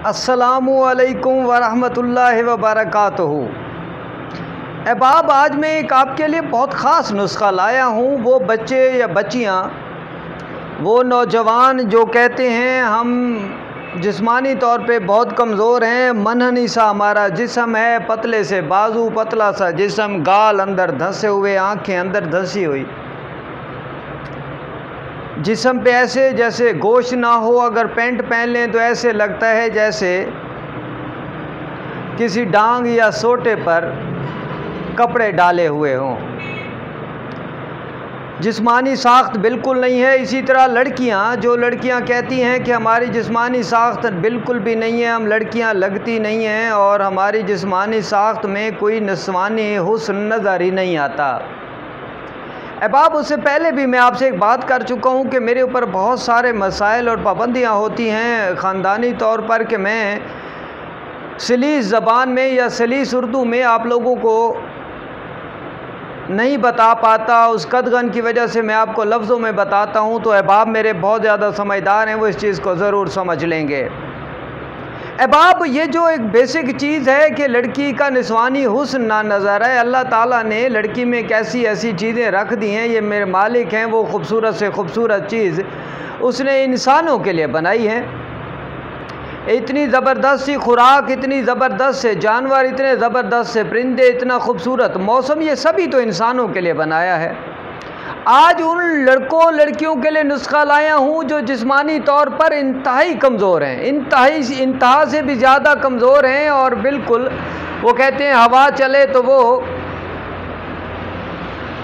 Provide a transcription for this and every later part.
अस्सलामु अलैकुम वरहमतुल्लाहि वबरकातुहू। अहबाब, आज मैं एक आपके लिए बहुत ख़ास नुस्ख़ा लाया हूँ। वो बच्चे या बच्चियाँ, वो नौजवान जो कहते हैं हम जिस्मानी तौर पे बहुत कमज़ोर हैं, मनहनी सा हमारा जिस्म है, पतले से बाजू, पतला सा जिस्म, गाल अंदर धंसे हुए, आँखें अंदर धंसी हुई, जिस्म पे ऐसे जैसे गोश्त ना हो। अगर पैंट पहन लें तो ऐसे लगता है जैसे किसी डांग या सोटे पर कपड़े डाले हुए हों। जिस्मानी साख्त बिल्कुल नहीं है। इसी तरह जो लड़कियां कहती हैं कि हमारी जिस्मानी साख्त बिल्कुल भी नहीं है, हम लड़कियां लगती नहीं हैं और हमारी जिस्मानी साख्त में कोई नस्वानी हुस्न नज़र ही नहीं आता। अहबाब, उससे पहले भी मैं आपसे एक बात कर चुका हूँ कि मेरे ऊपर बहुत सारे मसाइल और पाबंदियाँ होती हैं ख़ानदानी तौर पर कि मैं सलीस ज़बान में या सलीस उर्दू में आप लोगों को नहीं बता पाता। उस कदगन की वजह से मैं आपको लफ्ज़ों में बताता हूँ। तो अहबाब मेरे बहुत ज़्यादा समझदार हैं, वो इस चीज़ को ज़रूर समझ लेंगे। अहबाब, ये जो एक बेसिक चीज़ है कि लड़की का निस्वानी हुस्न ना नज़र आए, अल्लाह ताला ने लड़की में कैसी ऐसी चीज़ें रख दी हैं। ये मेरे मालिक हैं, वो खूबसूरत से खूबसूरत चीज़ उसने इंसानों के लिए बनाई है। इतनी ज़बरदस्त सी खुराक, इतनी ज़बरदस्त से जानवर, इतने ज़बरदस्त से परिंदे, इतना खूबसूरत मौसम, ये सभी तो इंसानों के लिए बनाया है। आज उन लड़कों लड़कियों के लिए नुस्खा लाया हूँ जो जिस्मानी तौर पर इंतहाई कमज़ोर हैं, इंतहा से भी ज़्यादा कमज़ोर हैं। और बिल्कुल वो कहते हैं हवा चले तो वो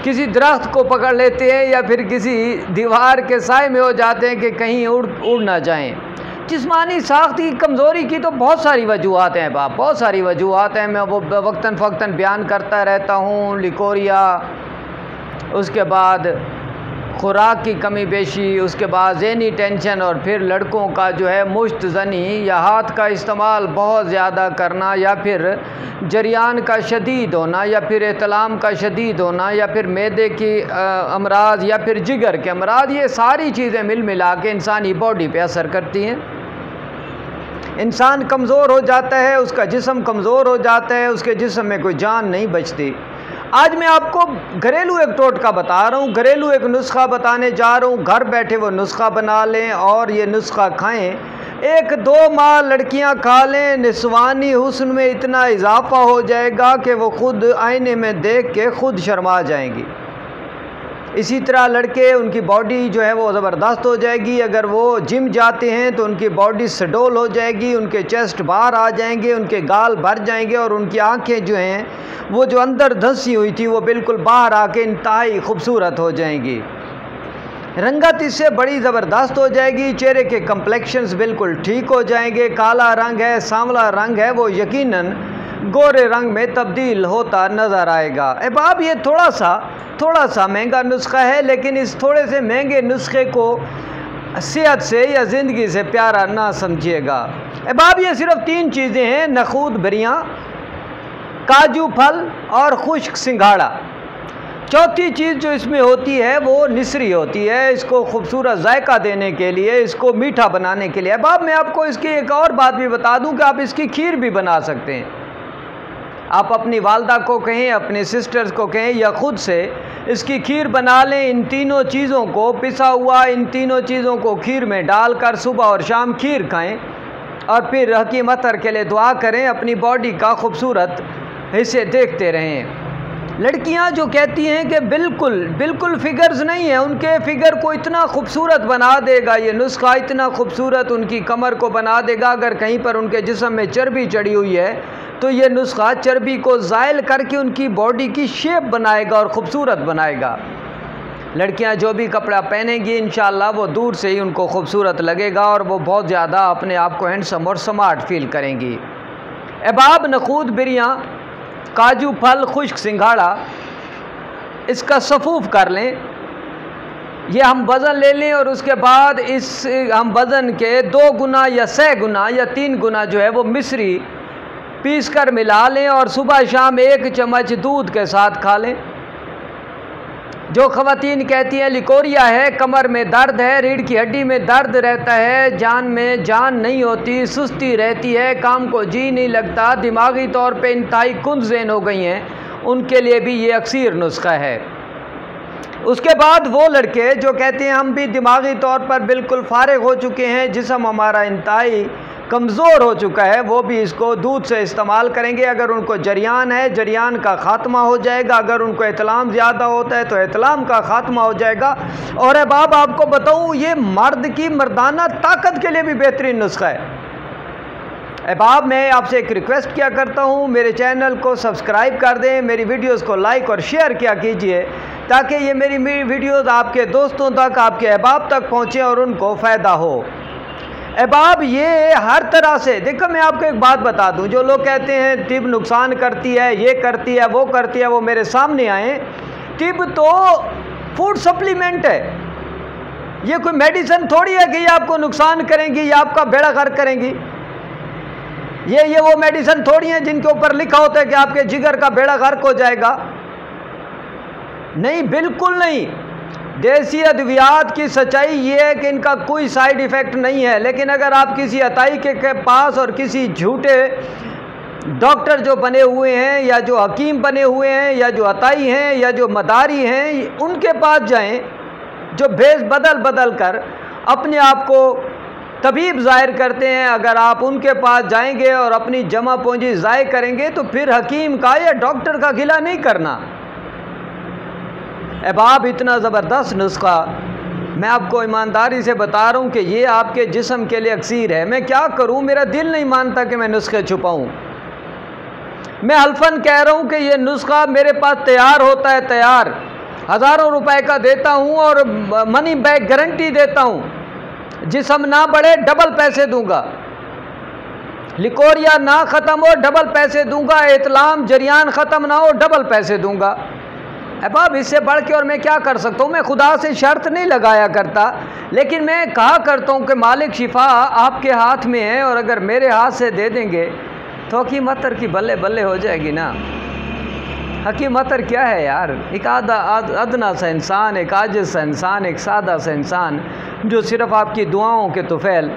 किसी दरख्त को पकड़ लेते हैं या फिर किसी दीवार के साए में हो जाते हैं कि कहीं उड़ ना जाएं। जिस्मानी साख्त की कमज़ोरी की तो बहुत सारी वजूहात हैं बाप, बहुत सारी वजूहात हैं। मैं वो वक्तन फ़क्तन बयान करता रहता हूँ। लिकोरिया, उसके बाद खुराक की कमी बेशी, उसके बाद ज़हनी टेंशन, और फिर लड़कों का जो है मुश्त ज़नी या हाथ का इस्तेमाल बहुत ज़्यादा करना, या फिर जरियान का शदीद होना, या फिर एहतलाम का शदीद होना, या फिर मैदे की अमराज, या फिर जिगर के अमराज। ये सारी चीज़ें मिल मिला के इंसानी बॉडी पे असर करती हैं। इंसान कमज़ोर हो जाता है, उसका जिस्म कमज़ोर हो जाता है, उसके जिस्म में कोई जान नहीं बचती। आज मैं आपको घरेलू एक टोटका बता रहा हूँ, घरेलू एक नुस्खा बताने जा रहा हूँ। घर बैठे वो नुस्खा बना लें और ये नुस्खा खाएं। 1-2 माह लड़कियाँ खा लें, निस्वानी हुस्न में इतना इजाफा हो जाएगा कि वो खुद आईने में देख के खुद शर्मा जाएंगी। इसी तरह लड़के, उनकी बॉडी जो है वो ज़बरदस्त हो जाएगी। अगर वो जिम जाते हैं तो उनकी बॉडी सडोल हो जाएगी, उनके चेस्ट बाहर आ जाएंगे, उनके गाल भर जाएंगे और उनकी आंखें जो हैं वो जो अंदर धंसी हुई थी वो बिल्कुल बाहर आके इंतहाई खूबसूरत हो जाएंगी। रंगत इससे बड़ी ज़बरदस्त हो जाएगी। चेहरे के कम्प्लेक्शंस बिल्कुल ठीक हो जाएंगे। काला रंग है, सांवला रंग है, वो यकीनन गोरे रंग में तब्दील होता नज़र आएगा। अहबाब, ये थोड़ा सा महंगा नुस्खा है, लेकिन इस थोड़े से महंगे नुस्खे को सेहत से या ज़िंदगी से प्यारा ना समझिएगा। अहबाब, ये सिर्फ 3 चीज़ें हैं: नखूद बरियाँ, काजू फल और खुश्क सिंघाड़ा। चौथी चीज़ जो इसमें होती है वो निसरी होती है, इसको खूबसूरत जायका देने के लिए, इसको मीठा बनाने के लिए। अहबाब, मैं आपको इसकी एक और बात भी बता दूं कि आप इसकी खीर भी बना सकते हैं। आप अपनी वालदा को कहें, अपने सिस्टर्स को कहें या ख़ुद से इसकी खीर बना लें। इन तीनों चीज़ों को पिसा हुआ, इन तीनों चीज़ों को खीर में डालकर सुबह और शाम खीर खाएं और फिर हकीम अतर के लिए दुआ करें। अपनी बॉडी का खूबसूरत हिस्से देखते रहें। लड़कियां जो कहती हैं कि बिल्कुल फिगर्स नहीं है, उनके फिगर को इतना खूबसूरत बना देगा ये नुस्खा, इतना खूबसूरत उनकी कमर को बना देगा। अगर कहीं पर उनके जिस्म में चर्बी चढ़ी हुई है तो ये नुस्खा चर्बी को ज़ाइल करके उनकी बॉडी की शेप बनाएगा और ख़ूबसूरत बनाएगा। लड़कियां जो भी कपड़ा पहनेंगी इंशाअल्लाह वो दूर से ही उनको खूबसूरत लगेगा और वो बहुत ज़्यादा अपने आप को हैंडसम और स्मार्ट फील करेंगी। अहबाब, नखूद बिरियाँ, काजू फल, खुश्क सिंघाड़ा, इसका सफ़ूफ़ कर लें। ये हम वज़न ले लें और उसके बाद हम वज़न के 2 गुना या 6 गुना या 3 गुना जो है वो मिश्री पीस कर मिला लें और सुबह शाम 1 चम्मच दूध के साथ खा लें। जो ख़वातीन कहती हैं लिकोरिया है, कमर में दर्द है, रीढ़ की हड्डी में दर्द रहता है, जान में जान नहीं होती, सुस्ती रहती है, काम को जी नहीं लगता, दिमागी तौर पे इंतहाई कुंज़ेन हो गई हैं, उनके लिए भी ये अक्सीर नुस्खा है। उसके बाद वो लड़के जो कहते हैं हम भी दिमागी तौर पर बिल्कुल फारिग हो चुके हैं, जिस्म हमारा इंतहाई कमज़ोर हो चुका है, वो भी इसको दूध से इस्तेमाल करेंगे। अगर उनको जरियान है, जरियान का ख़ात्मा हो जाएगा। अगर उनको एहतलाम ज़्यादा होता है तो एहतलाम का ख़ात्मा हो जाएगा। और अहबाब आपको बताऊँ, ये मर्द की मर्दाना ताकत के लिए भी बेहतरीन नुस्खा है। अहबाब मैं आपसे एक रिक्वेस्ट किया करता हूँ, मेरे चैनल को सब्सक्राइब कर दें, मेरी वीडियोज़ को लाइक और शेयर किया कीजिए, ताकि ये मेरी वीडियोज़ आपके दोस्तों तक, आपके अहबाब तक पहुँचें और उनको फ़ायदा हो। अहबाब ये हर तरह से देखो, मैं आपको एक बात बता दूं, जो लोग कहते हैं तिब नुकसान करती है, ये करती है, वो मेरे सामने आए। तिब तो फूड सप्लीमेंट है, ये कोई मेडिसिन थोड़ी है कि ये आपको नुकसान करेंगी या आपका बेड़ा गर्क करेंगी। ये वो मेडिसिन थोड़ी है जिनके ऊपर लिखा होता है कि आपके जिगर का बेड़ा गर्क हो जाएगा। नहीं, बिल्कुल नहीं। देसी अद्वियात की सच्चाई ये है कि इनका कोई साइड इफ़ेक्ट नहीं है। लेकिन अगर आप किसी अताई के पास और किसी झूठे डॉक्टर जो बने हुए हैं, या जो हकीम बने हुए हैं, या जो अताई हैं, या जो मदारी हैं, उनके पास जाएं, जो भेष बदल कर अपने आप को तबीब ज़ाहिर करते हैं, अगर आप उनके पास जाएंगे और अपनी जमा पूंजी ज़ाय करेंगे तो फिर हकीम का या डॉक्टर का गिला नहीं करना। अहबाब इतना ज़बरदस्त नुस्खा मैं आपको ईमानदारी से बता रहा हूँ कि ये आपके जिस्म के लिए अक्सीर है। मैं क्या करूँ, मेरा दिल नहीं मानता कि मैं नुस्खे छुपाऊँ। मैं हल्फन कह रहा हूँ कि ये नुस्खा मेरे पास तैयार होता है, तैयार हज़ारों रुपए का देता हूँ और मनी बैक गारंटी देता हूँ। जिस्म ना बढ़े डबल पैसे दूंगा, लिकोरिया ना ख़त्म हो डबल पैसे दूंगा, इतलाम जरियान ख़त्म ना हो डबल पैसे दूंगा। अहबाब इससे बढ़ के और मैं क्या कर सकता हूँ। मैं खुदा से शर्त नहीं लगाया करता, लेकिन मैं कहा करता हूँ कि मालिक शिफा आपके हाथ में है, और अगर मेरे हाथ से दे देंगे तो हकीम अतर की बल्ले बल्ले हो जाएगी ना। हकीम अतर क्या है यार, एक अदना सा इंसान, एक आजिज़ सा इंसान, एक सादा सा इंसान, जो सिर्फ़ आपकी दुआओं के तुफ़ैल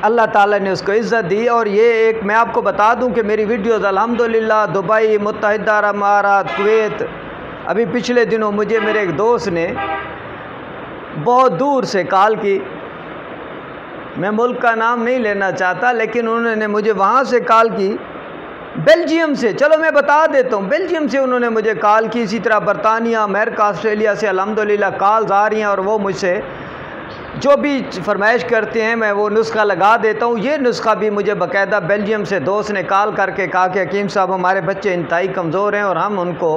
अल्लाह ताला ने उसको इज़्ज़त दी। और ये एक मैं आपको बता दूं कि मेरी वीडियोज़ अल्हम्दुलिल्लाह दुबई, मुत्तहिदा अरब अमारात, कुवैत, अभी पिछले दिनों मुझे मेरे एक दोस्त ने बहुत दूर से कॉल की, मैं मुल्क का नाम नहीं लेना चाहता, लेकिन उन्होंने मुझे वहाँ से कॉल की, बेल्जियम से। चलो मैं बता देता हूँ, बेल्जियम से उन्होंने मुझे कॉल की। इसी तरह बरतानिया, अमेरिका, ऑस्ट्रेलिया से अल्हम्दुलिल्लाह कॉल्स आ रही हैं, और वो मुझसे जो भी फरमाइश करते हैं मैं वो नुस्खा लगा देता हूँ। ये नुस्खा भी मुझे बाकायदा बेल्जियम से दोस्त ने कॉल करके कहा कि हकीम साहब हमारे बच्चे इंतहाई कमज़ोर हैं और हम उनको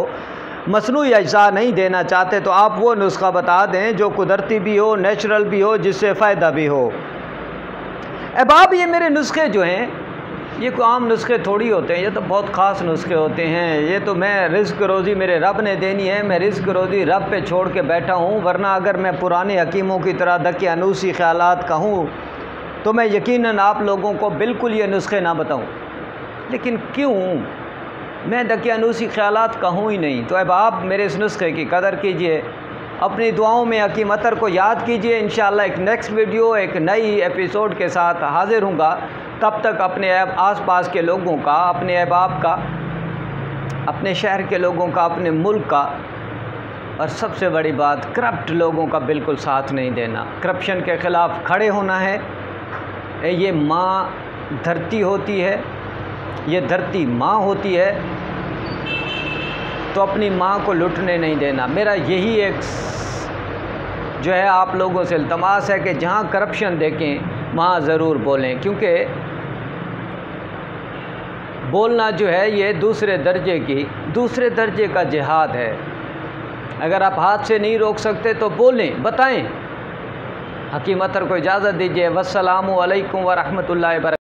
मसनूई अज्जा नहीं देना चाहते, तो आप वो नुस्खा बता दें जो कुदरती भी हो, नेचुरल भी हो, जिससे फ़ायदा भी हो। अहबाब ये मेरे नुस्खे जो हैं ये कोई आम नुस्खे थोड़ी होते हैं, ये तो बहुत ख़ास नुस्खे होते हैं। ये तो मैं रिज़्क़ रोज़ी मेरे रब ने देनी है, मैं रिज़्क़ रोज़ी रब पे छोड़ के बैठा हूँ। वरना अगर मैं पुराने हकीमों की तरह दकियानूसी ख़यालात कहूँ तो मैं यकीनन आप लोगों को बिल्कुल ये नुस्खे ना बताऊँ। लेकिन क्यों मैं दकियानूसी ख़यालात कहूँ ही नहीं। तो अहबाब मेरे इस नुस्खे की कदर कीजिए, अपनी दुआओं में हकीम अतर को याद कीजिए। इंशाअल्लाह एक नेक्स्ट वीडियो, एक नई एपिसोड के साथ हाज़िर हूँगा। तब तक अपने आस-पास के लोगों का, अपने अहबाब का, अपने शहर के लोगों का, अपने मुल्क का, और सबसे बड़ी बात करप्ट लोगों का बिल्कुल साथ नहीं देना। करप्शन के ख़िलाफ़ खड़े होना है। ये माँ धरती होती है, ये धरती माँ होती है, तो अपनी माँ को लुटने नहीं देना। मेरा यही एक जो है आप लोगों से इल्तमास है कि जहाँ करप्शन देखें वहाँ ज़रूर बोलें, क्योंकि बोलना जो है ये दूसरे दर्जे का जिहाद है। अगर आप हाथ से नहीं रोक सकते तो बोलें, बताएं। हकीम अतर को इजाज़त दीजिए। वस्सलामु अलैकुम व रहमतुल्लाहि व बरकातहू।